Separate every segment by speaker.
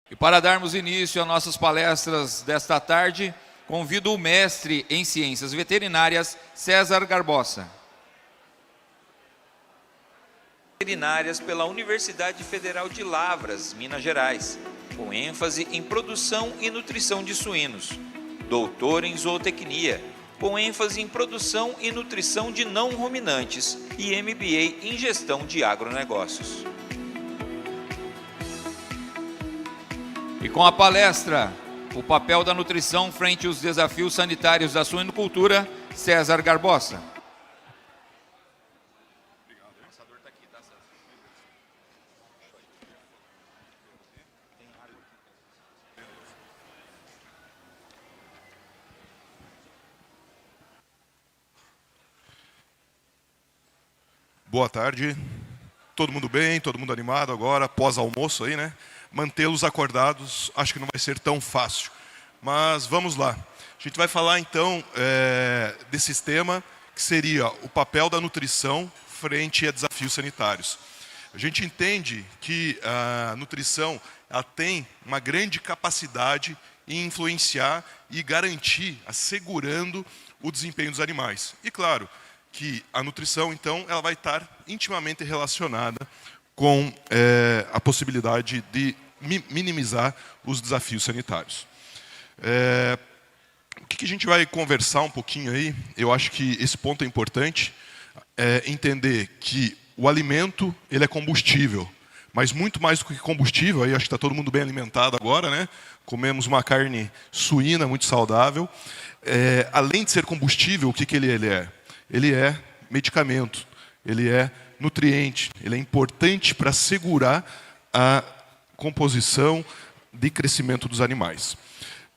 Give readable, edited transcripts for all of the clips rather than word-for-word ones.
Speaker 1: E para darmos início às nossas palestras desta tarde, convido o mestre em Ciências Veterinárias, César Garbosa. Veterinárias pela Universidade Federal de Lavras, Minas Gerais, com ênfase em produção e nutrição de suínos. Doutor em Zootecnia, com ênfase em produção e nutrição de não ruminantes e MBA em Gestão de Agronegócios. E com a palestra, o papel da nutrição frente aos desafios sanitários da suinocultura, César Garbosa.
Speaker 2: Boa tarde, todo mundo bem, todo mundo animado agora, pós-almoço aí, né? Mantê-los acordados, acho que não vai ser tão fácil, mas vamos lá. A gente vai falar então desse tema, que seria o papel da nutrição frente a desafios sanitários. A gente entende que a nutrição ela tem uma grande capacidade em influenciar e garantir, assegurando o desempenho dos animais. E claro, que a nutrição, então, ela vai estar intimamente relacionada com a possibilidade de minimizar os desafios sanitários. O que a gente vai conversar um pouquinho aí, eu acho que esse ponto é importante, entender que o alimento ele é combustível, mas muito mais do que combustível, aí acho que está todo mundo bem alimentado agora, né? Comemos uma carne suína muito saudável. Além de ser combustível, o que ele é? Ele é medicamento, ele é nutriente, ele é importante para assegurar a composição de crescimento dos animais.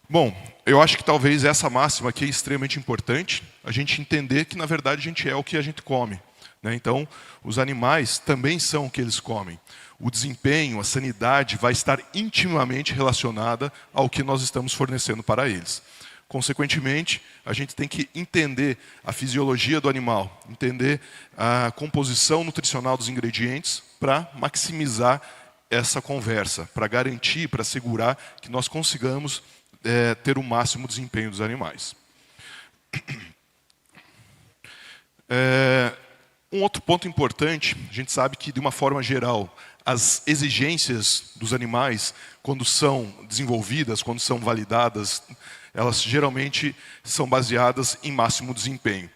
Speaker 2: Bom, eu acho que talvez essa máxima aqui é extremamente importante, a gente entender que, na verdade, a gente é o que a gente come, né? Então, os animais também são o que eles comem. O desempenho, a sanidade vai estar intimamente relacionada ao que nós estamos fornecendo para eles. Consequentemente, a gente tem que entender a fisiologia do animal, entender a composição nutricional dos ingredientes para maximizar essa conversa, para garantir, para assegurar que nós consigamos ter o máximo desempenho dos animais. Um outro ponto importante, a gente sabe que, de uma forma geral, as exigências dos animais, quando são desenvolvidas, quando são validadas, elas geralmente são baseadas em máximo desempenho.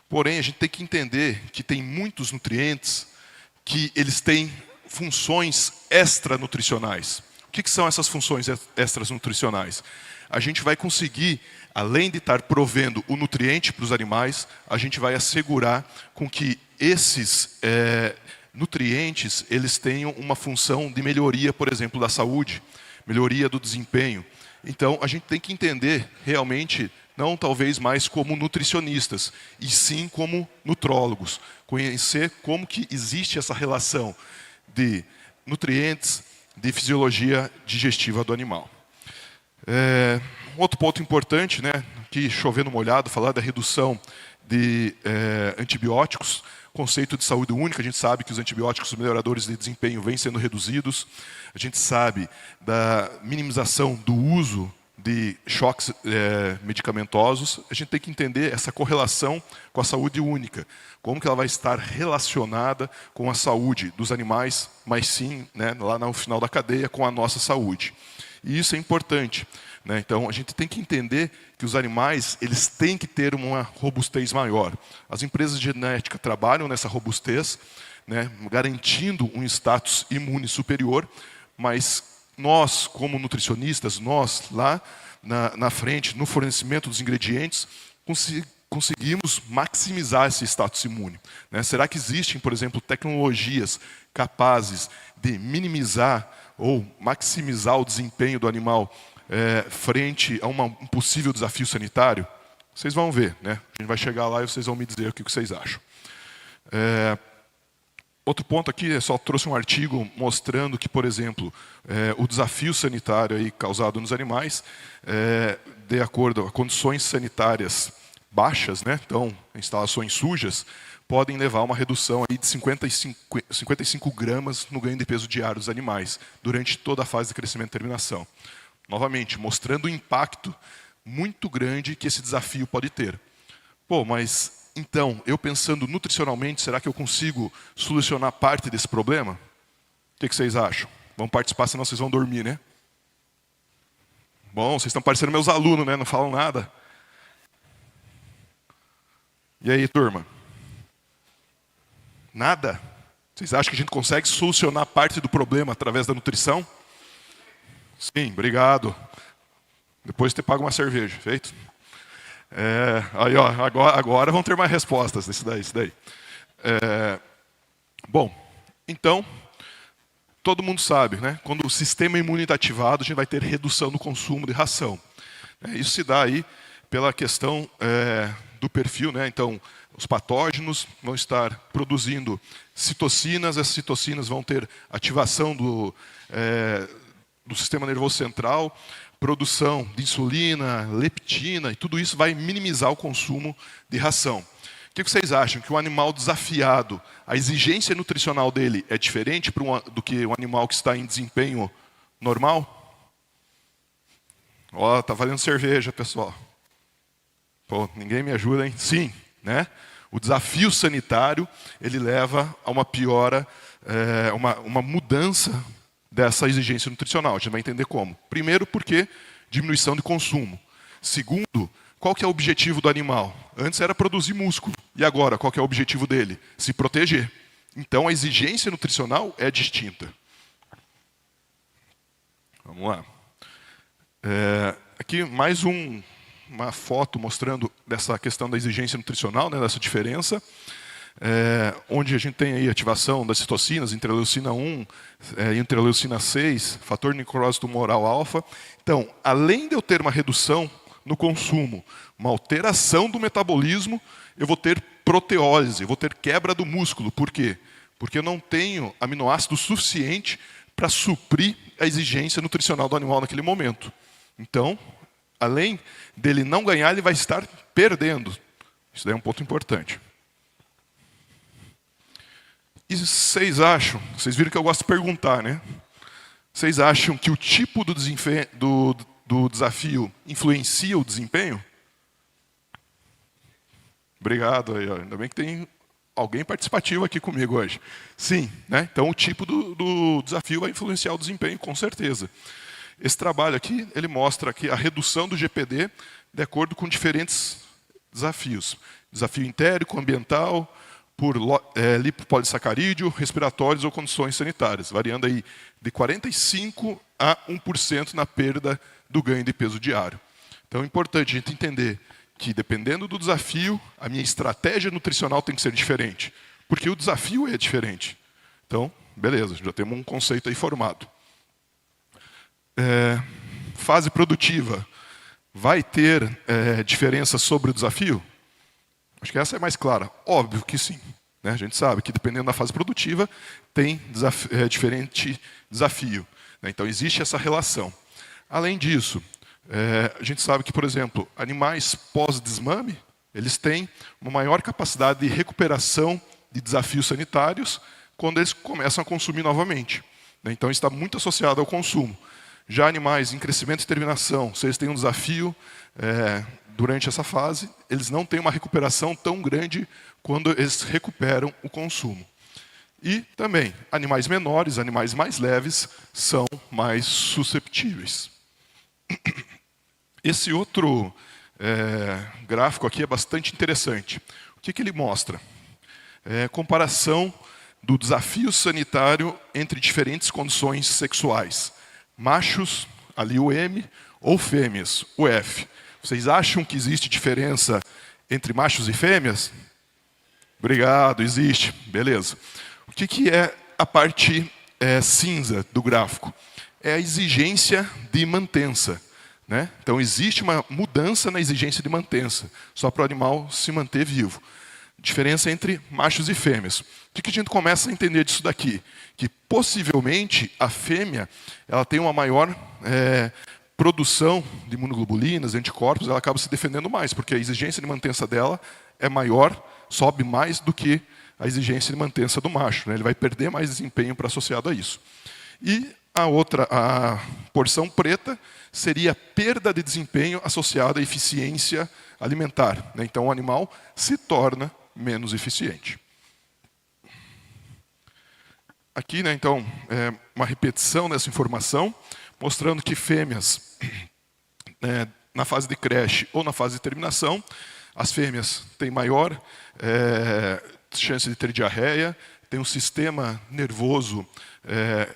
Speaker 2: Porém, a gente tem que entender que tem muitos nutrientes que eles têm funções extranutricionais. O que são essas funções extranutricionais? A gente vai conseguir, além de estar provendo o nutriente para os animais, a gente vai assegurar com que esses nutrientes eles tenham uma função de melhoria, por exemplo, da saúde, melhoria do desempenho. Então, a gente tem que entender realmente, não talvez mais como nutricionistas, e sim como nutrólogos. Conhecer como que existe essa relação de nutrientes, de fisiologia digestiva do animal. Outro ponto importante, né, que chovendo molhado, falar da redução de antibióticos, conceito de saúde única, a gente sabe que os antibióticos os melhoradores de desempenho vêm sendo reduzidos, a gente sabe da minimização do uso de choques medicamentosos, a gente tem que entender essa correlação com a saúde única, como que ela vai estar relacionada com a saúde dos animais, mas sim, né, lá no final da cadeia, com a nossa saúde. E isso é importante, né? Então, a gente tem que entender que os animais eles têm que ter uma robustez maior. As empresas de genética trabalham nessa robustez, né, garantindo um status imune superior, mas nós, como nutricionistas, nós lá na frente, no fornecimento dos ingredientes, conseguimos maximizar esse status imune, né? Será que existem, por exemplo, tecnologias capazes de minimizar ou maximizar o desempenho do animal frente a um possível desafio sanitário? Vocês vão ver, né? A gente vai chegar lá e vocês vão me dizer o que vocês acham. Outro ponto aqui, eu só trouxe um artigo mostrando que, por exemplo, o desafio sanitário aí causado nos animais, de acordo com condições sanitárias baixas, né? Então, instalações sujas, podem levar a uma redução aí de 55 gramas no ganho de peso diário dos animais, durante toda a fase de crescimento e terminação. Novamente, mostrando o impacto muito grande que esse desafio pode ter. Pô, mas então, eu pensando nutricionalmente, será que eu consigo solucionar parte desse problema? O que vocês acham? Vão participar, senão vocês vão dormir, né? Bom, vocês estão parecendo meus alunos, né? Não falam nada. E aí, turma? Nada? Vocês acham que a gente consegue solucionar parte do problema através da nutrição? Sim, obrigado. Depois você paga uma cerveja, feito? Aí, ó, agora vão ter mais respostas nisso daí. Bom, então, todo mundo sabe, né? Quando o sistema imune está ativado, a gente vai ter redução no consumo de ração. Isso se dá aí pela questão do perfil, né? Então, os patógenos vão estar produzindo citocinas, essas citocinas vão ter ativação do sistema nervoso central, produção de insulina, leptina, e tudo isso vai minimizar o consumo de ração. O que vocês acham? Que o animal desafiado, a exigência nutricional dele é diferente do que o animal que está em desempenho normal? Ó, tá valendo cerveja, pessoal. Pô, ninguém me ajuda, hein? Sim, né? O desafio sanitário, ele leva a uma piora, uma mudança dessa exigência nutricional. A gente vai entender como. Primeiro, porque diminuição de consumo. Segundo, qual que é o objetivo do animal? Antes era produzir músculo. E agora, qual que é o objetivo dele? Se proteger. Então, a exigência nutricional é distinta. Vamos lá. Aqui, mais uma foto mostrando dessa questão da exigência nutricional, né, dessa diferença. Onde a gente tem aí ativação das citocinas, interleucina 1, interleucina 6, fator necrose tumoral alfa. Então, além de eu ter uma redução no consumo, uma alteração do metabolismo, eu vou ter proteólise, eu vou ter quebra do músculo. Por quê? Porque eu não tenho aminoácido suficiente para suprir a exigência nutricional do animal naquele momento. Então, além dele não ganhar, ele vai estar perdendo. Isso daí é um ponto importante. E vocês acham, vocês viram que eu gosto de perguntar, né? Vocês acham que o tipo do desafio influencia o desempenho? Obrigado aí, ó. Ainda bem que tem alguém participativo aqui comigo hoje. Sim, né? Então o tipo do desafio vai influenciar o desempenho, com certeza. Esse trabalho aqui, ele mostra aqui a redução do GPD de acordo com diferentes desafios. Desafio entérico, ambiental, por lipopolissacarídeo, respiratórios ou condições sanitárias, variando aí de 45% a 1% na perda do ganho de peso diário. Então é importante a gente entender que, dependendo do desafio, a minha estratégia nutricional tem que ser diferente, porque o desafio é diferente. Então, beleza, já temos um conceito aí formado. Fase produtiva, vai ter diferença sobre o desafio? Acho que essa é mais clara. Óbvio que sim. Né? A gente sabe que, dependendo da fase produtiva, tem diferente desafio. Né? Então, existe essa relação. Além disso, a gente sabe que, por exemplo, animais pós-desmame, eles têm uma maior capacidade de recuperação de desafios sanitários quando eles começam a consumir novamente. Né? Então, está muito associado ao consumo. Já animais em crescimento e terminação, se eles têm um desafio durante essa fase, eles não têm uma recuperação tão grande quando eles recuperam o consumo. E também, animais menores, animais mais leves, são mais susceptíveis. Esse outro gráfico aqui é bastante interessante. O que ele mostra? Comparação do desafio sanitário entre diferentes condições sexuais. Machos, ali o M, ou fêmeas, o F. Vocês acham que existe diferença entre machos e fêmeas? Obrigado, existe. Beleza. O que é a parte cinza do gráfico? É a exigência de mantença. Né? Então, existe uma mudança na exigência de mantença, só para o animal se manter vivo. Diferença entre machos e fêmeas. O que a gente começa a entender disso daqui? Que, possivelmente, a fêmea ela tem uma maior produção de imunoglobulinas, anticorpos, ela acaba se defendendo mais, porque a exigência de mantença dela é maior, sobe mais do que a exigência de mantença do macho, né? Ele vai perder mais desempenho para associado a isso. E a porção preta seria a perda de desempenho associada à eficiência alimentar, né? Então o animal se torna menos eficiente. Aqui, né, então, é uma repetição dessa informação, mostrando que fêmeas, na fase de creche ou na fase de terminação, as fêmeas têm maior chance de ter diarreia, têm um sistema nervoso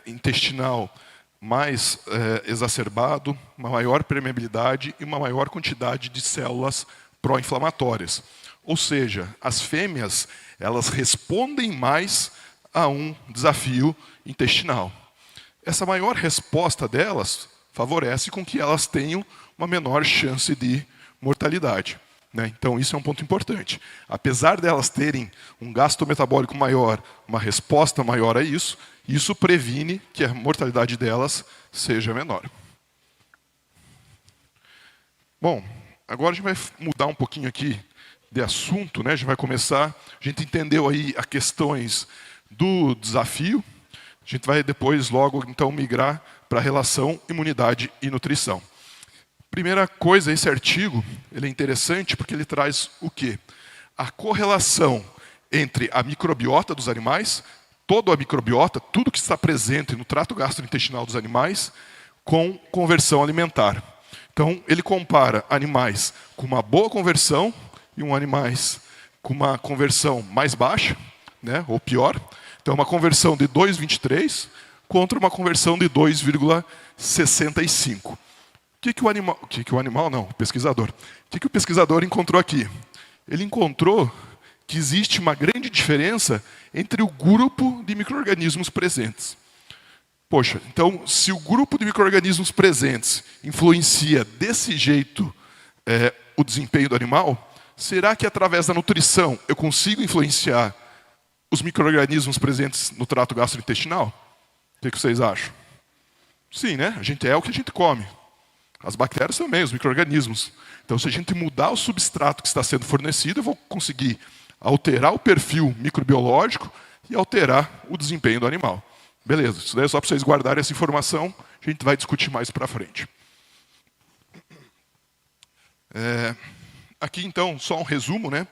Speaker 2: intestinal mais exacerbado, uma maior permeabilidade e uma maior quantidade de células pró-inflamatórias. Ou seja, as fêmeas, elas respondem mais a um desafio intestinal. Essa maior resposta delas favorece com que elas tenham uma menor chance de mortalidade, né? Então, isso é um ponto importante. Apesar delas terem um gasto metabólico maior, uma resposta maior a isso, isso previne que a mortalidade delas seja menor. Bom, agora a gente vai mudar um pouquinho aqui de assunto, né? A gente vai começar, a gente entendeu aí as questões do desafio, a gente vai depois logo então migrar para a relação imunidade e nutrição. Primeira coisa, esse artigo ele é interessante porque ele traz o quê? A correlação entre a microbiota dos animais, toda a microbiota, tudo que está presente no trato gastrointestinal dos animais, com conversão alimentar. Então, ele compara animais com uma boa conversão e animais com uma conversão mais baixa, né, ou pior. Então, uma conversão de 2,23 contra uma conversão de 2,65. O pesquisador. O que o pesquisador encontrou aqui? Ele encontrou que existe uma grande diferença entre o grupo de micro-organismos presentes. Poxa, então, se o grupo de micro-organismos presentes influencia desse jeito o desempenho do animal, será que através da nutrição eu consigo influenciar os micro-organismos presentes no trato gastrointestinal? O que vocês acham? Sim, né? A gente é o que a gente come. As bactérias também, os micro-organismos. Então, se a gente mudar o substrato que está sendo fornecido, eu vou conseguir alterar o perfil microbiológico e alterar o desempenho do animal. Beleza, isso daí é só para vocês guardarem essa informação, a gente vai discutir mais para frente. Aqui, então, só um resumo, né?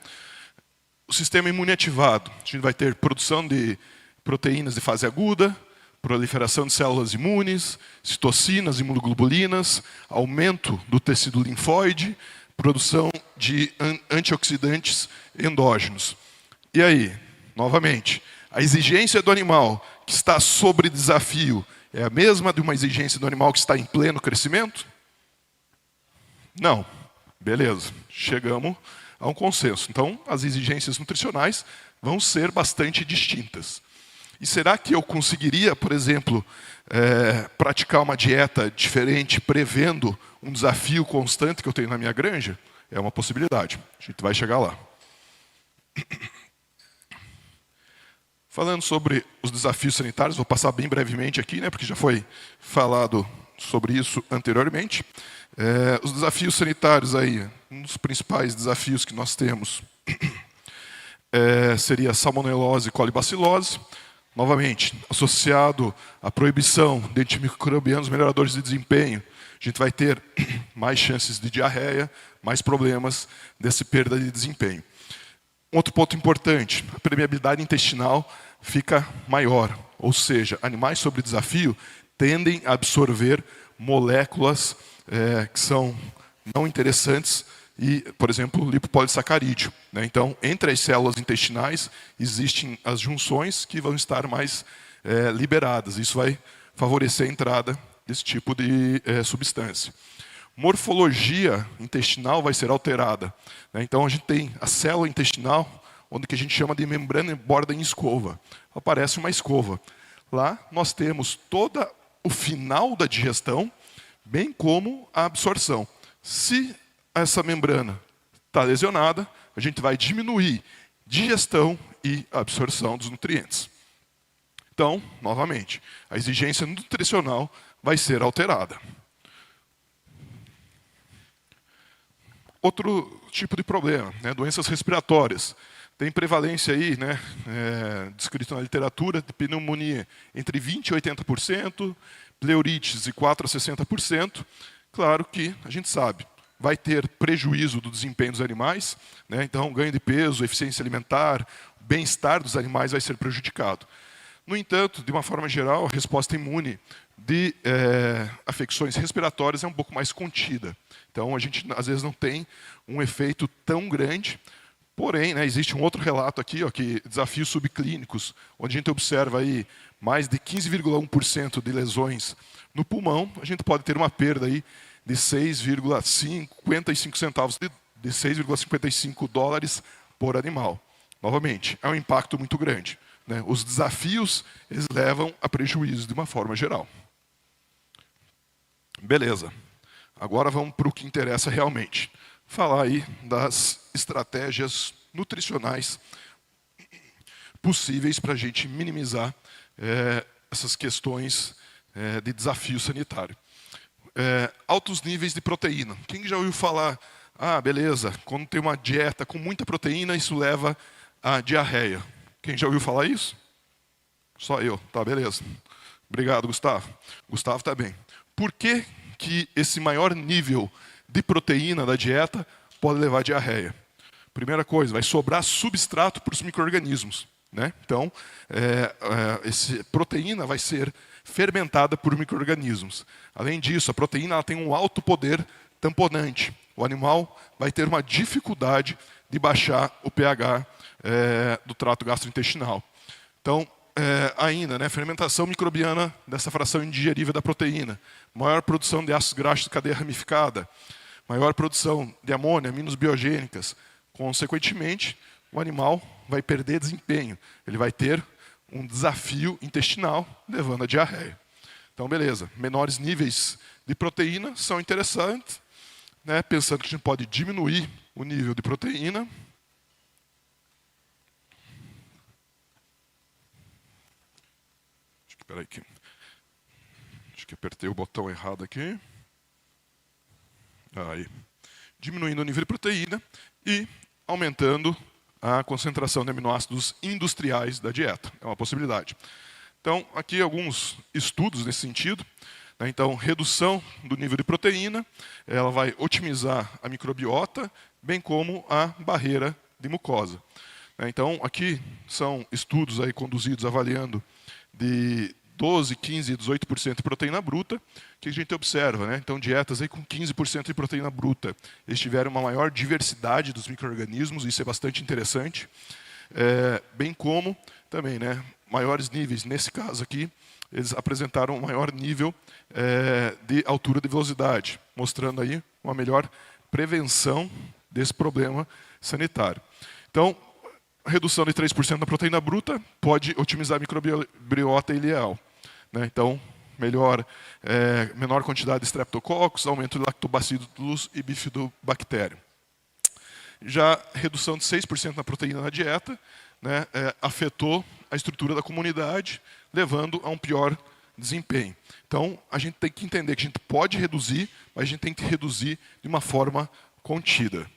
Speaker 2: O sistema imune ativado. A gente vai ter produção de proteínas de fase aguda, proliferação de células imunes, citocinas, imunoglobulinas, aumento do tecido linfóide, produção de antioxidantes endógenos. E aí, novamente, a exigência do animal que está sob desafio é a mesma de uma exigência do animal que está em pleno crescimento? Não. Beleza, chegamos a um consenso. Então, as exigências nutricionais vão ser bastante distintas. E será que eu conseguiria, por exemplo, praticar uma dieta diferente, prevendo um desafio constante que eu tenho na minha granja? É uma possibilidade. A gente vai chegar lá. Falando sobre os desafios sanitários, vou passar bem brevemente aqui, né, porque já foi falado sobre isso anteriormente. Os desafios sanitários aí, um dos principais desafios que nós temos seria a salmonelose e colibacilose. Novamente, associado à proibição de antimicrobianos melhoradores de desempenho, a gente vai ter mais chances de diarreia, mais problemas dessa perda de desempenho. Outro ponto importante, a permeabilidade intestinal fica maior, ou seja, animais sob desafio tendem a absorver moléculas que são não interessantes e, por exemplo, lipopolissacarídeo, né? Então, entre as células intestinais existem as junções que vão estar mais liberadas. Isso vai favorecer a entrada desse tipo de substância. Morfologia intestinal vai ser alterada, né? Então, a gente tem a célula intestinal, onde que a gente chama de membrana borda em escova. Aparece uma escova. Lá nós temos todo o final da digestão, bem como a absorção. Se essa membrana está lesionada, a gente vai diminuir digestão e absorção dos nutrientes. Então, novamente, a exigência nutricional vai ser alterada. outro tipo de problema, né? Doenças respiratórias. Tem prevalência aí, né, descrito na literatura, de pneumonia entre 20% e 80%, pleurites de 4% a 60%. Claro que a gente sabe, vai ter prejuízo do desempenho dos animais, né? Então ganho de peso, eficiência alimentar, bem-estar dos animais vai ser prejudicado. No entanto, de uma forma geral, a resposta imune de afecções respiratórias é um pouco mais contida. Então, a gente, às vezes, não tem um efeito tão grande. Porém, né, existe um outro relato aqui, ó, que desafios subclínicos, onde a gente observa aí mais de 15,1% de lesões no pulmão, a gente pode ter uma perda aí de 6,55 centavos de 6,55 dólares por animal. Novamente, é um impacto muito grande, né? Os desafios eles levam a prejuízo de uma forma geral. Beleza. Agora vamos para o que interessa realmente. Falar aí das estratégias nutricionais possíveis para a gente minimizar essas questões de desafio sanitário. Altos níveis de proteína. Quem já ouviu falar, beleza, quando tem uma dieta com muita proteína, isso leva à diarreia. Quem já ouviu falar isso? Só eu, tá, beleza. Obrigado, Gustavo. Gustavo está bem. Por que esse maior nível de proteína da dieta pode levar à diarreia? Primeira coisa, vai sobrar substrato para os micro-organismos, né? Então, essa proteína vai ser fermentada por micro-organismos. Além disso, a proteína ela tem um alto poder tamponante. O animal vai ter uma dificuldade de baixar o pH do trato gastrointestinal. Então, ainda, né, fermentação microbiana dessa fração indigerível da proteína, maior produção de ácidos graxos de cadeia ramificada, maior produção de amônia, aminos biogênicas. Consequentemente, o animal vai perder desempenho. Ele vai ter um desafio intestinal, levando à diarreia. Então, beleza. Menores níveis de proteína são interessantes, né, pensando que a gente pode diminuir o nível de proteína. Espera aí, acho que apertei o botão errado aqui. Aí. Diminuindo o nível de proteína e aumentando a concentração de aminoácidos industriais da dieta. É uma possibilidade. Então, aqui alguns estudos nesse sentido. Né? Então, redução do nível de proteína, ela vai otimizar a microbiota, bem como a barreira de mucosa. Então, aqui são estudos aí conduzidos avaliando de 12%, 15% e 18% de proteína bruta, que a gente observa, né? Então, dietas aí com 15% de proteína bruta, eles tiveram uma maior diversidade dos micro-organismos, isso é bastante interessante, bem como também, né, maiores níveis, nesse caso aqui, eles apresentaram um maior nível de altura de velocidade, mostrando aí uma melhor prevenção desse problema sanitário. Então, a redução de 3% da proteína bruta pode otimizar a microbiota ileal. Né? Então, menor quantidade de streptococcus, aumento de lactobacillus e bifidobactéria. Já a redução de 6% na proteína na dieta, né, afetou a estrutura da comunidade, levando a um pior desempenho. Então, a gente tem que entender que a gente pode reduzir, mas a gente tem que reduzir de uma forma contida.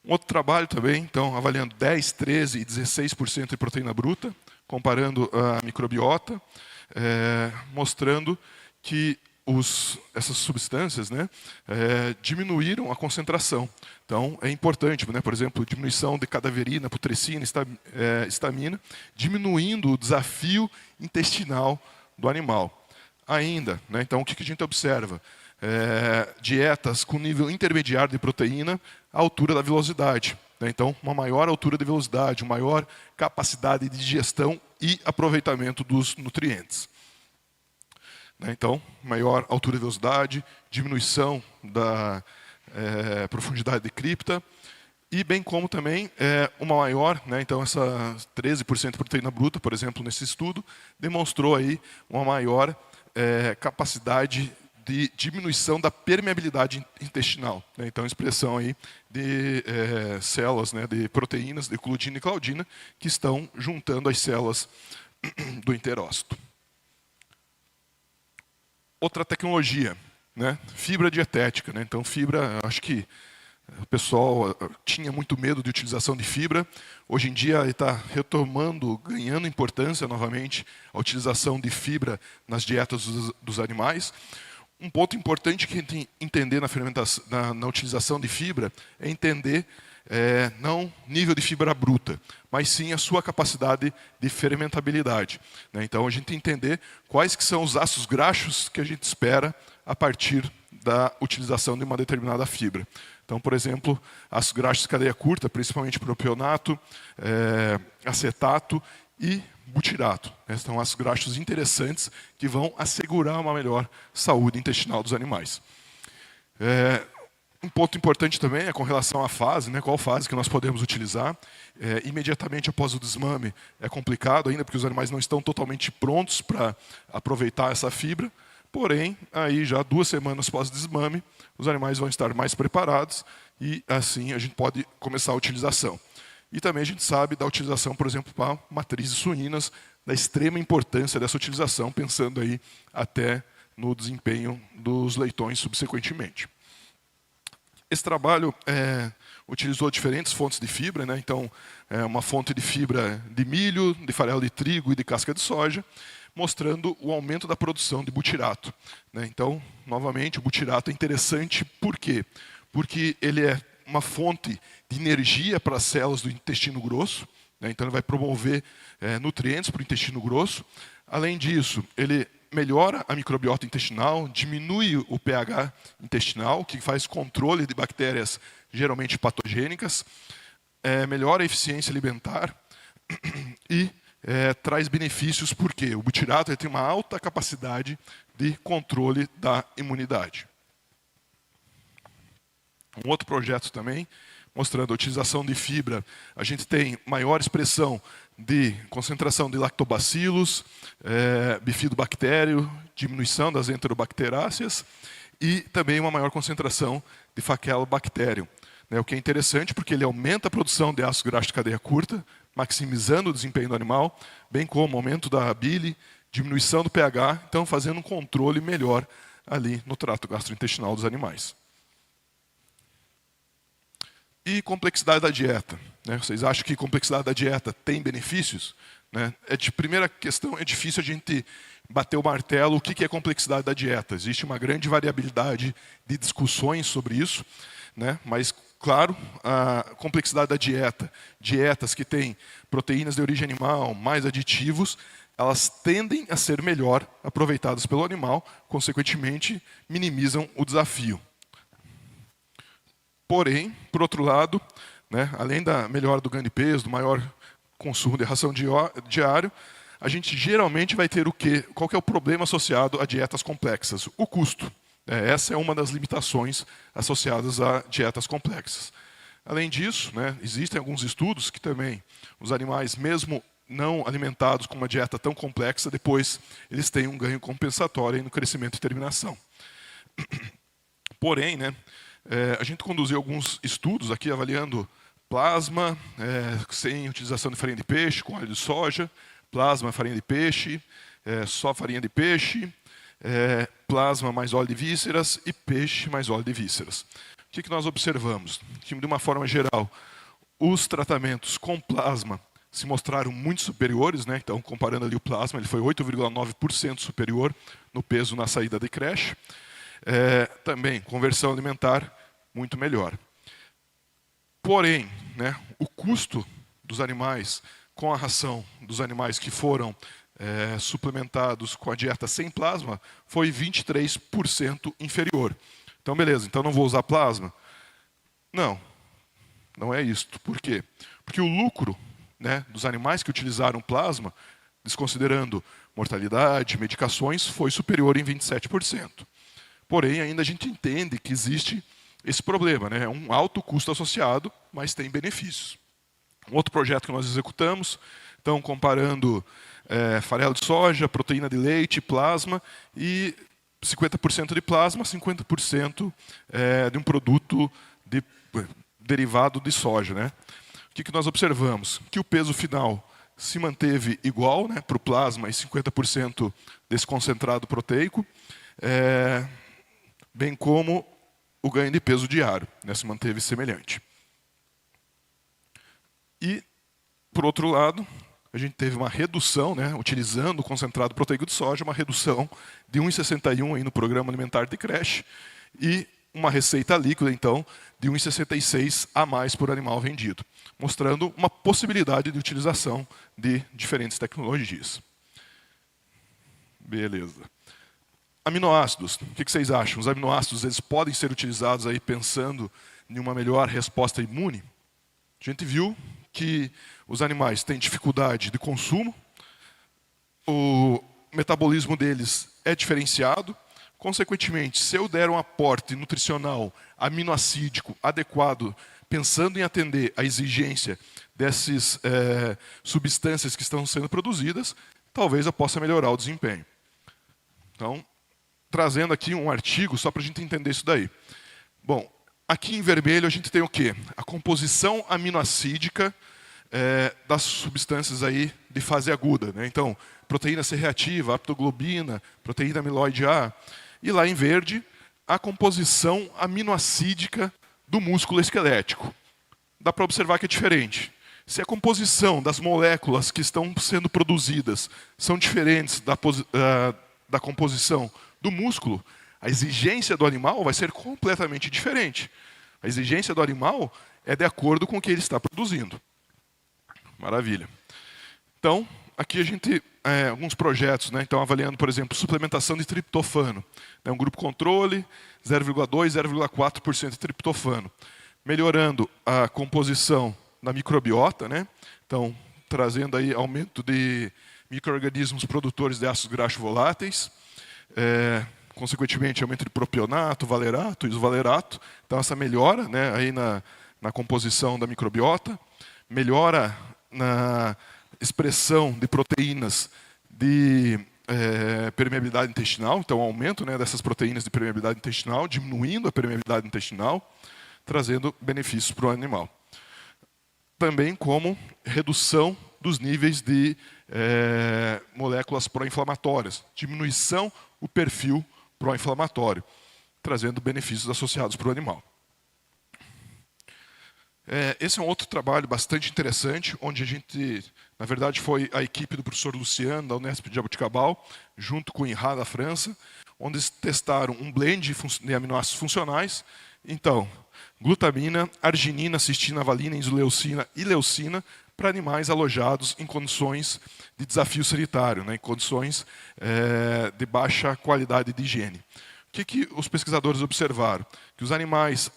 Speaker 2: Um outro trabalho também, então, avaliando 10%, 13% e 16% de proteína bruta, comparando a microbiota, mostrando que essas substâncias, né, diminuíram a concentração. Então, é importante, né, por exemplo, diminuição de cadaverina, putrescina, histamina, diminuindo o desafio intestinal do animal. Ainda, né, então, o que a gente observa? Dietas com nível intermediário de proteína, à altura da velocidade. Né? Então, uma maior altura de velocidade, uma maior capacidade de digestão e aproveitamento dos nutrientes. Né? Então, maior altura de velocidade, diminuição da profundidade de cripta, e bem como também uma maior, né? Então essa 13% de proteína bruta, por exemplo, nesse estudo, demonstrou aí uma maior capacidade de diminuição da permeabilidade intestinal. Né? Então, expressão aí de células, né, de proteínas, de cludina e claudina, que estão juntando as células do enterócito. Outra tecnologia, né? Fibra dietética. Né? Então, fibra, acho que O pessoal tinha muito medo de utilização de fibra. Hoje em dia está retomando, ganhando importância novamente a utilização de fibra nas dietas dos animais. Um ponto importante que a gente tem que entender na utilização de fibra é entender não nível de fibra bruta, mas sim a sua capacidade de fermentabilidade. Então, a gente tem que entender quais que são os ácidos graxos que a gente espera a partir da utilização de uma determinada fibra. Então, por exemplo, ácidos graxos de cadeia curta, principalmente propionato, acetato e butirato. São ácidos graxos interessantes que vão assegurar uma melhor saúde intestinal dos animais. Um ponto importante também é com relação à fase, qual fase que nós podemos utilizar. Imediatamente após o desmame é complicado ainda, porque os animais não estão totalmente prontos para aproveitar essa fibra. Porém, aí já 2 semanas após o desmame, os animais vão estar mais preparados e assim a gente pode começar a utilização. E também a gente sabe da utilização, por exemplo, para matrizes suínas, da extrema importância dessa utilização, pensando aí até no desempenho dos leitões subsequentemente. Esse trabalho utilizou diferentes fontes de fibra, então uma fonte de fibra de milho, de farelo de trigo e de casca de soja, mostrando o aumento da produção de butirato. Então, novamente, o butirato é interessante, por quê? Porque ele é uma fonte de energia para as células do intestino grosso, então ele vai promover nutrientes para o intestino grosso. Além disso, ele melhora a microbiota intestinal, diminui o pH intestinal, que faz controle de bactérias geralmente patogênicas, melhora a eficiência alimentar e traz benefícios porque o butirato tem uma alta capacidade de controle da imunidade. Um outro projeto também, mostrando a utilização de fibra, a gente tem maior expressão de concentração de lactobacilos, bifidobactério, diminuição das enterobacteráceas e também uma maior concentração de faquelobactério. O que é interessante porque ele aumenta a produção de ácido graxo de cadeia curta, maximizando o desempenho do animal, bem como aumento da bile, diminuição do pH, então fazendo um controle melhor ali no trato gastrointestinal dos animais. E complexidade da dieta. Vocês acham que complexidade da dieta tem benefícios? De primeira questão, é difícil a gente bater o martelo o que é complexidade da dieta. Existe uma grande variabilidade de discussões sobre isso, mas, claro, a complexidade da dieta, dietas que têm proteínas de origem animal, mais aditivos, elas tendem a ser melhor aproveitadas pelo animal, consequentemente, minimizam o desafio. Porém, por outro lado, além da melhora do ganho de peso, do maior consumo de ração diário, a gente geralmente vai ter o quê? Qual que é o problema associado a dietas complexas? O custo. Essa é uma das limitações associadas a dietas complexas. Além disso, existem alguns estudos que também os animais, mesmo não alimentados com uma dieta tão complexa, depois eles têm um ganho compensatório no crescimento e terminação. Porém, a gente conduziu alguns estudos aqui avaliando plasma sem utilização de farinha de peixe, com óleo de soja, plasma, farinha de peixe, só farinha de peixe, plasma mais óleo de vísceras e peixe mais óleo de vísceras. O que nós observamos? Que, de uma forma geral, os tratamentos com plasma se mostraram muito superiores, então, comparando ali o plasma, ele foi 8,9% superior no peso na saída de creche. Também, conversão alimentar, muito melhor. Porém, o custo dos animais com a ração dos animais que foram suplementados com a dieta sem plasma foi 23% inferior. Então, beleza, então não vou usar plasma? Não, não é isso. Por quê? Porque o lucro dos animais que utilizaram plasma, desconsiderando mortalidade, medicações, foi superior em 27%. Porém, ainda a gente entende que existe esse problema, é um alto custo associado, mas tem benefícios. Um outro projeto que nós executamos, então comparando farelo de soja, proteína de leite, plasma, e 50% de plasma, 50% de um produto derivado de soja. O que nós observamos? Que o peso final se manteve igual para o plasma e 50% desse concentrado proteico, bem como o ganho de peso diário, né, se manteve semelhante. E, por outro lado, a gente teve uma redução, né, utilizando o concentrado proteico de soja, uma redução de 1,61 aí no programa alimentar de creche e uma receita líquida, então, de 1,66 a mais por animal vendido, mostrando uma possibilidade de utilização de diferentes tecnologias. Beleza. Aminoácidos, o que vocês acham? Os aminoácidos eles podem ser utilizados aí pensando em uma melhor resposta imune? A gente viu que os animais têm dificuldade de consumo, o metabolismo deles é diferenciado, consequentemente, se eu der um aporte nutricional aminoácido adequado, pensando em atender a exigência dessas substâncias que estão sendo produzidas, talvez eu possa melhorar o desempenho. Então, trazendo aqui um artigo só para a gente entender isso daí. Bom, aqui em vermelho a gente tem o quê? A composição aminoácidica das substâncias aí de fase aguda, né? Então, proteína C reativa, aptoglobina, proteína amiloide A. E lá em verde, a composição aminoácidica do músculo esquelético. Dá para observar que é diferente. Se a composição das moléculas que estão sendo produzidas são diferentes da composição do músculo, a exigência do animal vai ser completamente diferente. A exigência do animal é de acordo com o que ele está produzindo. Maravilha. Então, aqui a gente alguns projetos, né? Então, avaliando, por exemplo, suplementação de triptofano. Um grupo controle, 0,2, 0,4% de triptofano. Melhorando a composição da microbiota, né? Então, trazendo aí aumento de micro-organismos produtores de ácidos graxos voláteis. Consequentemente, aumento de propionato, valerato, isvalerato. Então, essa melhora, né, aí na composição da microbiota. Melhora na expressão de proteínas de permeabilidade intestinal, então aumento, né, dessas proteínas de permeabilidade intestinal, diminuindo a permeabilidade intestinal, trazendo benefícios para o animal. Também como redução dos níveis de moléculas pró-inflamatórias, diminuição do perfil pró-inflamatório, trazendo benefícios associados para o animal. Esse é um outro trabalho bastante interessante, onde a gente, na verdade, foi a equipe do professor Luciano, da Unesp de Jaboticabal, junto com o INRA da França, onde eles testaram um blend de aminoácidos funcionais. Então, glutamina, arginina, cistina, valina, isoleucina e leucina para animais alojados em condições de desafio sanitário, né, em condições de baixa qualidade de higiene. O que os pesquisadores observaram? Que os animais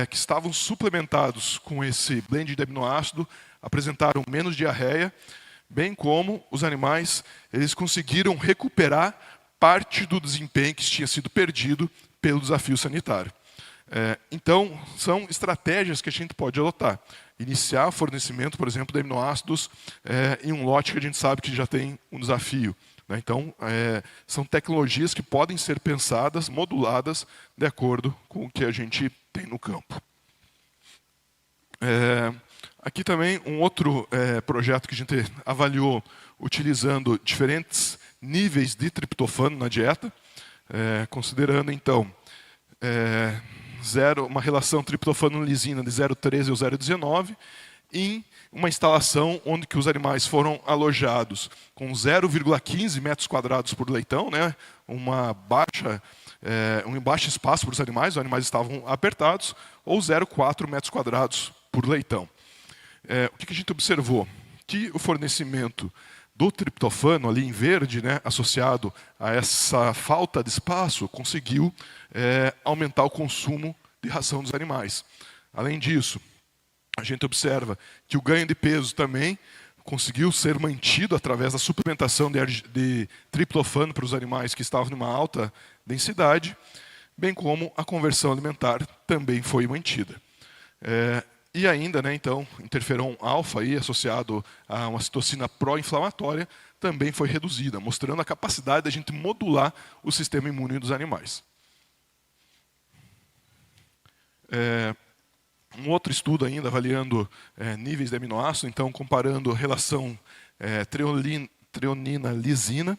Speaker 2: que estavam suplementados com esse blend de aminoácido apresentaram menos diarreia, bem como os animais eles conseguiram recuperar parte do desempenho que tinha sido perdido pelo desafio sanitário. Então, são estratégias que a gente pode adotar. Iniciar o fornecimento, por exemplo, de aminoácidos em um lote que a gente sabe que já tem um desafio. Então, são tecnologias que podem ser pensadas, moduladas, de acordo com o que a gente tem no campo. Aqui também um outro projeto que a gente avaliou utilizando diferentes níveis de triptofano na dieta, considerando, então, uma relação triptofano-lisina de 0,13 ou 0,19, em uma instalação onde que os animais foram alojados com 0,15 metros quadrados por leitão, né? Um baixo espaço para os animais estavam apertados, ou 0,4 metros quadrados por leitão. O que a gente observou? Que o fornecimento do triptofano, ali em verde, né, associado a essa falta de espaço, conseguiu aumentar o consumo de ração dos animais. Além disso, a gente observa que o ganho de peso também conseguiu ser mantido através da suplementação de triptofano para os animais que estavam numa alta densidade, bem como a conversão alimentar também foi mantida. E ainda, né, então, interferon alfa aí, associado a uma citocina pró-inflamatória, também foi reduzida, mostrando a capacidade da gente modular o sistema imune dos animais. Um outro estudo ainda avaliando níveis de aminoácido, então comparando a relação treonina-lisina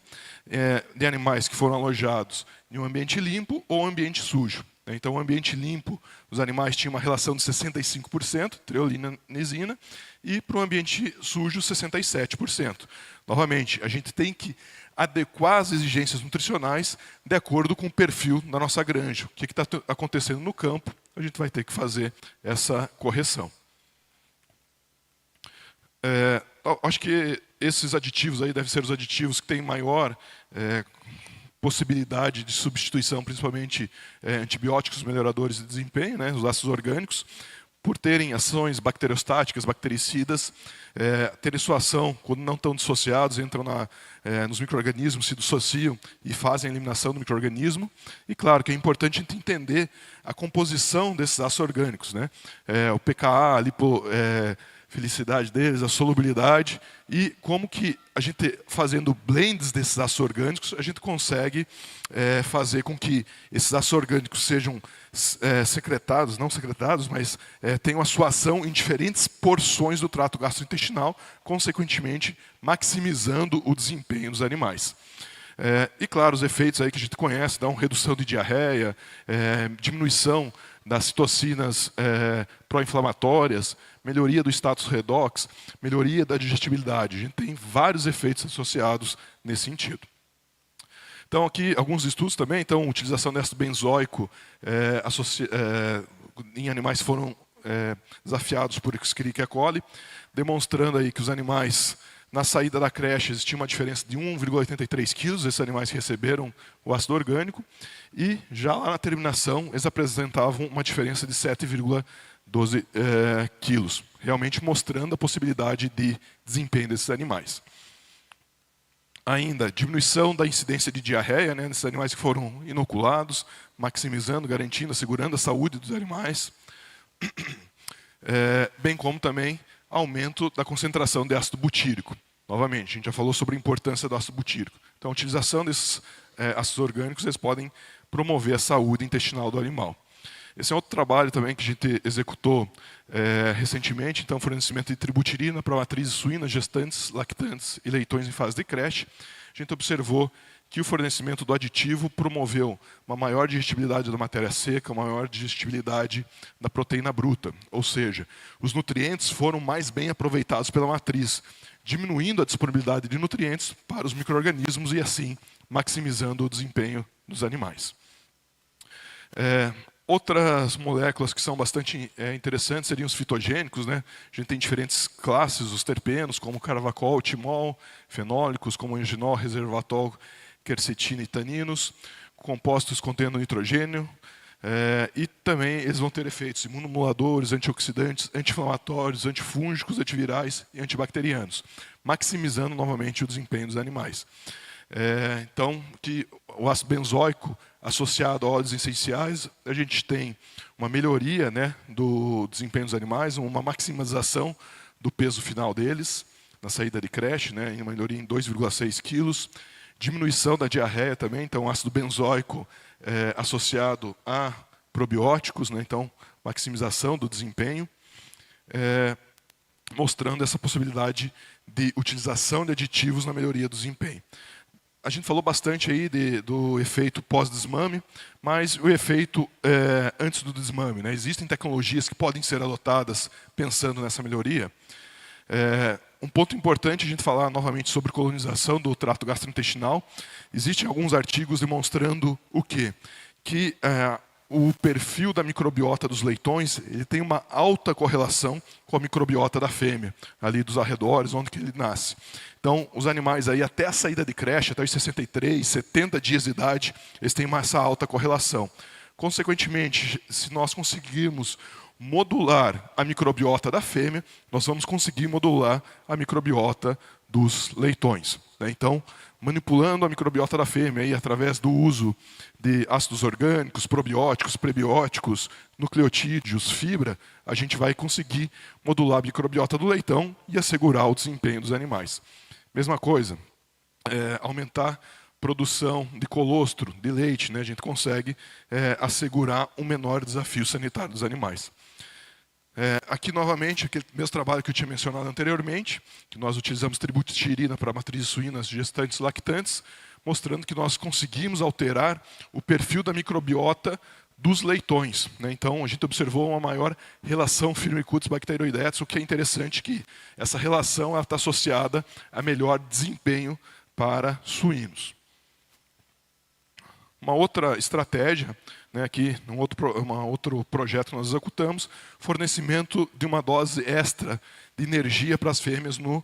Speaker 2: de animais que foram alojados em um ambiente limpo ou ambiente sujo. Então, o ambiente limpo, os animais tinham uma relação de 65%, treolina, nesina, e para o ambiente sujo, 67%. Novamente, a gente tem que adequar as exigências nutricionais de acordo com o perfil da nossa granja. O que está acontecendo no campo, a gente vai ter que fazer essa correção. Acho que esses aditivos aí devem ser os aditivos que têm maior possibilidade de substituição, principalmente antibióticos melhoradores de desempenho, né, os ácidos orgânicos, por terem ações bacteriostáticas, bactericidas, terem sua ação, quando não estão dissociados, entram nos micro-organismos, se dissociam e fazem a eliminação do micro-organismo. E claro que é importante a gente entender a composição desses ácidos orgânicos, né? O pKa, a felicidade deles, a solubilidade, e como que a gente, fazendo blends desses ácidos orgânicos, a gente consegue fazer com que esses ácidos orgânicos sejam secretados, não secretados, mas tenham a sua ação em diferentes porções do trato gastrointestinal, consequentemente maximizando o desempenho dos animais. E claro, os efeitos aí que a gente conhece, dão redução de diarreia, diminuição das citocinas pró-inflamatórias, melhoria do status redox, melhoria da digestibilidade. A gente tem vários efeitos associados nesse sentido. Então, aqui, alguns estudos também. Então, utilização de ácido benzoico em animais foram desafiados por Escherichia coli, demonstrando aí que os animais, na saída da creche, existia uma diferença de 1,83 kg, esses animais receberam o ácido orgânico, e já lá na terminação, eles apresentavam uma diferença de 7,12 quilos, realmente mostrando a possibilidade de desempenho desses animais. Ainda, diminuição da incidência de diarreia, né, nesses animais que foram inoculados, maximizando, garantindo, assegurando a saúde dos animais, bem como também aumento da concentração de ácido butírico. Novamente, a gente já falou sobre a importância do ácido butírico. Então, a utilização desses ácidos orgânicos, eles podem promover a saúde intestinal do animal. Esse é outro trabalho também que a gente executou recentemente, então, fornecimento de tributirina para matrizes suínas, gestantes, lactantes e leitões em fase de creche. A gente observou que o fornecimento do aditivo promoveu uma maior digestibilidade da matéria seca, uma maior digestibilidade da proteína bruta. Ou seja, os nutrientes foram mais bem aproveitados pela matriz, diminuindo a disponibilidade de nutrientes para os micro-organismos e, assim, maximizando o desempenho dos animais. Outras moléculas que são bastante interessantes seriam os fitogênicos, né? A gente tem diferentes classes, os terpenos, como carvacol, timol, fenólicos, como enginol, resveratrol, quercetina e taninos, compostos contendo nitrogênio, e também eles vão ter efeitos imunomoduladores, antioxidantes, anti-inflamatórios, antifúngicos, antivirais e antibacterianos, maximizando novamente o desempenho dos animais. Então, que o ácido benzoico associado a óleos essenciais, a gente tem uma melhoria, né, do desempenho dos animais, uma maximização do peso final deles, na saída de creche, né, uma melhoria em 2,6 quilos, diminuição da diarreia também, então ácido benzoico associado a probióticos, né, então maximização do desempenho, mostrando essa possibilidade de utilização de aditivos na melhoria do desempenho. A gente falou bastante aí do efeito pós-desmame, mas o efeito antes do desmame, né? Existem tecnologias que podem ser adotadas pensando nessa melhoria. Um ponto importante a gente falar novamente sobre colonização do trato gastrointestinal. Existem alguns artigos demonstrando o quê? Que o perfil da microbiota dos leitões ele tem uma alta correlação com a microbiota da fêmea, ali dos arredores, onde que ele nasce. Então, os animais aí até a saída de creche, até os 63, 70 dias de idade, eles têm essa alta correlação. Consequentemente, se nós conseguirmos modular a microbiota da fêmea, nós vamos conseguir modular a microbiota dos leitões, né? Então, manipulando a microbiota da fêmea aí, através do uso de ácidos orgânicos, probióticos, prebióticos, nucleotídeos, fibra, a gente vai conseguir modular a microbiota do leitão e assegurar o desempenho dos animais. Mesma coisa, aumentar a produção de colostro, de leite, né? A gente consegue assegurar um menor desafio sanitário dos animais. Aqui, novamente, aquele mesmo trabalho que eu tinha mencionado anteriormente, que nós utilizamos tributirina para matrizes suínas, gestantes e lactantes, mostrando que nós conseguimos alterar o perfil da microbiota dos leitões, né? Então, a gente observou uma maior relação Firmicutes-Bacteroidetes, o que é interessante que essa relação está associada a melhor desempenho para suínos. Uma outra estratégia, né, aqui, um outro projeto que nós executamos, fornecimento de uma dose extra de energia para as fêmeas no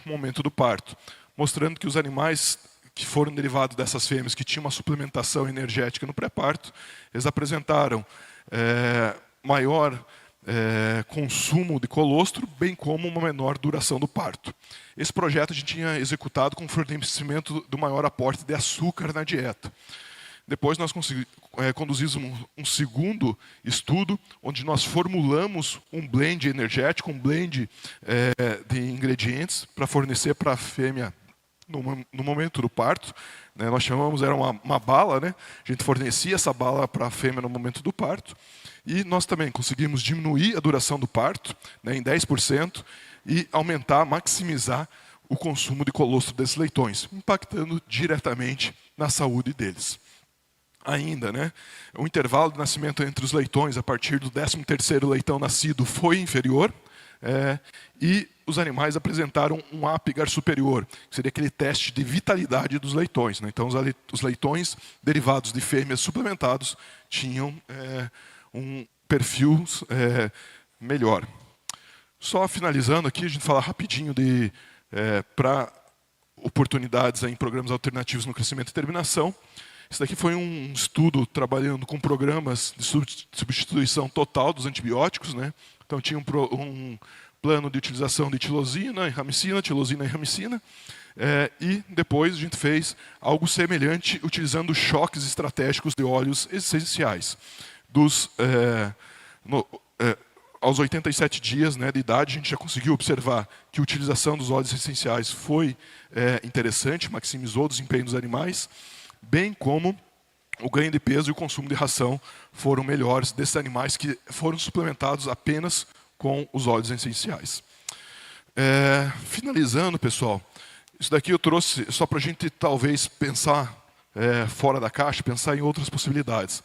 Speaker 2: momento do parto, mostrando que os animais que foram derivados dessas fêmeas que tinham uma suplementação energética no pré-parto, eles apresentaram maior consumo de colostro, bem como uma menor duração do parto. Esse projeto a gente tinha executado com fornecimento do maior aporte de açúcar na dieta. Depois nós conduzimos um segundo estudo, onde nós formulamos um blend energético, um blend de ingredientes para fornecer para a fêmea no momento do parto. Né, nós chamamos, era uma bala, né? A gente fornecia essa bala para a fêmea no momento do parto. E nós também conseguimos diminuir a duração do parto, né, em 10% e aumentar, maximizar o consumo de colostro desses leitões, impactando diretamente na saúde deles. Ainda, né, o intervalo de nascimento entre os leitões a partir do 13º leitão nascido foi inferior, e os animais apresentaram um Apgar superior, que seria aquele teste de vitalidade dos leitões. Né? Então, os leitões derivados de fêmeas suplementados tinham um perfil melhor. Só finalizando aqui, a gente fala rapidinho para oportunidades em programas alternativos no crescimento e terminação. Esse daqui foi um estudo trabalhando com programas de substituição total dos antibióticos, né? Então tinha um plano de utilização de tilosina e ramicina, e depois a gente fez algo semelhante utilizando choques estratégicos de óleos essenciais. Aos 87 dias, né, de idade, a gente já conseguiu observar que a utilização dos óleos essenciais foi interessante, maximizou o desempenho dos animais, bem como o ganho de peso e o consumo de ração foram melhores desses animais que foram suplementados apenas com os óleos essenciais. Finalizando, pessoal, isso daqui eu trouxe só para a gente talvez pensar fora da caixa, pensar em outras possibilidades.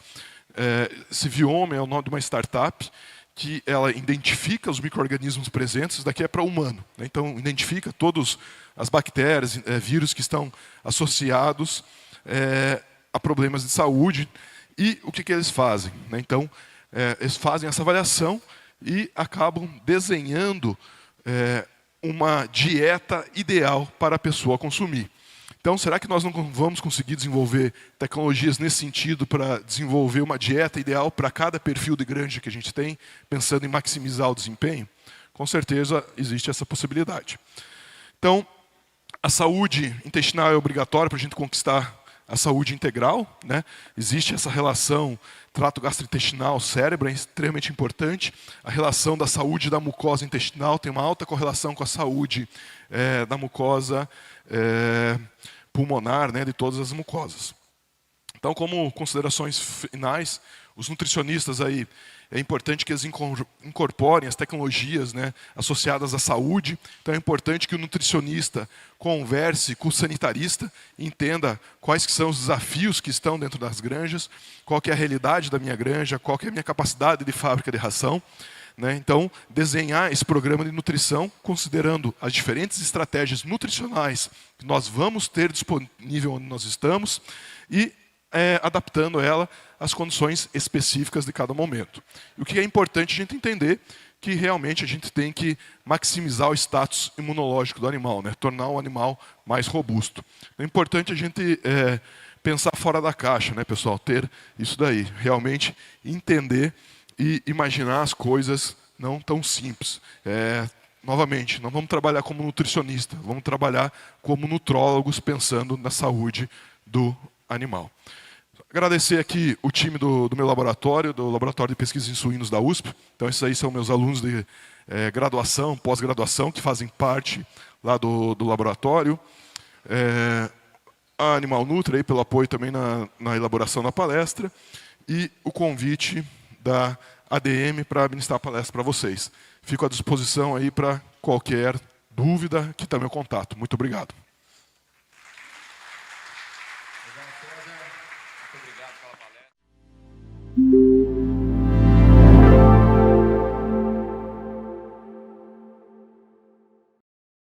Speaker 2: Civiome é o nome de uma startup que ela identifica os micro-organismos presentes, isso daqui é para humano, né? Então identifica todas as bactérias, vírus que estão associados a problemas de saúde. E o que eles fazem? Né? Então, eles fazem essa avaliação e acabam desenhando uma dieta ideal para a pessoa consumir. Então, será que nós não vamos conseguir desenvolver tecnologias nesse sentido para desenvolver uma dieta ideal para cada perfil de granja que a gente tem, pensando em maximizar o desempenho? Com certeza existe essa possibilidade. Então, a saúde intestinal é obrigatória para a gente conquistar a saúde integral, né? Existe essa relação trato gastrointestinal-cérebro, é extremamente importante. A relação da saúde da mucosa intestinal tem uma alta correlação com a saúde da mucosa pulmonar, né, de todas as mucosas. Então, como considerações finais, os nutricionistas aí, é importante que eles incorporem as tecnologias, né, associadas à saúde. Então é importante que o nutricionista converse com o sanitarista, entenda quais que são os desafios que estão dentro das granjas, qual que é a realidade da minha granja, qual que é a minha capacidade de fábrica de ração. Né? Então, desenhar esse programa de nutrição, considerando as diferentes estratégias nutricionais que nós vamos ter disponível onde nós estamos e adaptando ela às condições específicas de cada momento. E o que é importante a gente entender que realmente a gente tem que maximizar o status imunológico do animal, né? Tornar o animal mais robusto. É importante a gente pensar fora da caixa, né, pessoal? Ter isso daí, realmente entender e imaginar as coisas não tão simples. Novamente, não vamos trabalhar como nutricionista, vamos trabalhar como nutrólogos pensando na saúde do animal. Agradecer aqui o time do meu laboratório, do Laboratório de Pesquisa em Suínos da USP. Então, esses aí são meus alunos de graduação, pós-graduação, que fazem parte lá do laboratório. A Animal Nutri, aí, pelo apoio também na elaboração da palestra. E o convite da ADM para ministrar a palestra para vocês. Fico à disposição aí para qualquer dúvida, que está meu contato. Muito obrigado.